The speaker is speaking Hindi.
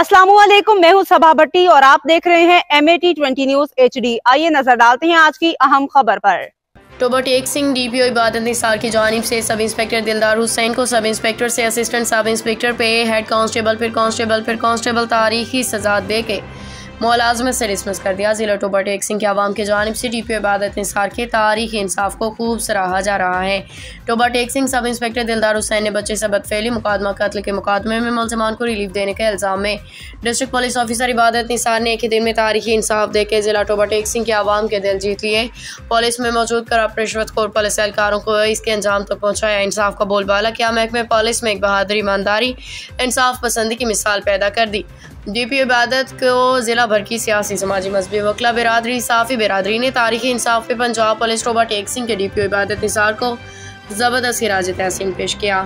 अस्सलामुअलैकुम, मैं हूं सबा भट्टी और आप देख रहे हैं MAT20 न्यूज HD। आइए नजर डालते हैं आज की अहम खबर पर। टोबर टेक सिंह DPO इबादत निसार की जानिब से सब इंस्पेक्टर दिलदार हुसैन को सब इंस्पेक्टर से असिस्टेंट सब इंस्पेक्टर पे हेड कांस्टेबल फिर कांस्टेबल तारीखी सजा दे के मुलाजमत से डिसमिस कर दिया। जिला टोबर टेक सिंह के आवाम की जानिब से DPO इबादत निसार के तारीखी इंसाफ को खूब सराहा जा रहा है। टोबर टेक सिंह सब इंस्पेक्टर दिलदार हुसैन ने बच्चे से बदफेली मुकदमा कत्ल के मुकदमे में मुलजमान को रिलीफ देने के इल्जाम में डिस्ट्रिक्ट पुलिस ऑफिसर इबादत निसार ने एक ही दिन में तारीखी इंसाफ देकर जिला टोबर टेक सिंह के आवाम के दिल जीत लिए। पुलिस में मौजूद करप्ट रिश्वतखोर पुलिस एहलकारों को इसके अंजाम तक पहुँचाया। इंसाफ का बोलबाला किया। महकमे पुलिस में एक बहादुरी, ईमानदारी, इंसाफ पसंदी की मिसाल पैदा कर दी। DPO इबादत को जिला भर की सियासी, समाजी, मजहबी, वकला बिरादरी, साफ़ी बिरादरी ने तारीखी इंसाफ पे पंजाब पुलिस टोबर टेक सिंह के DPO इबादत निसार को ज़बरदस्त खिराज तहसीन पेश किया।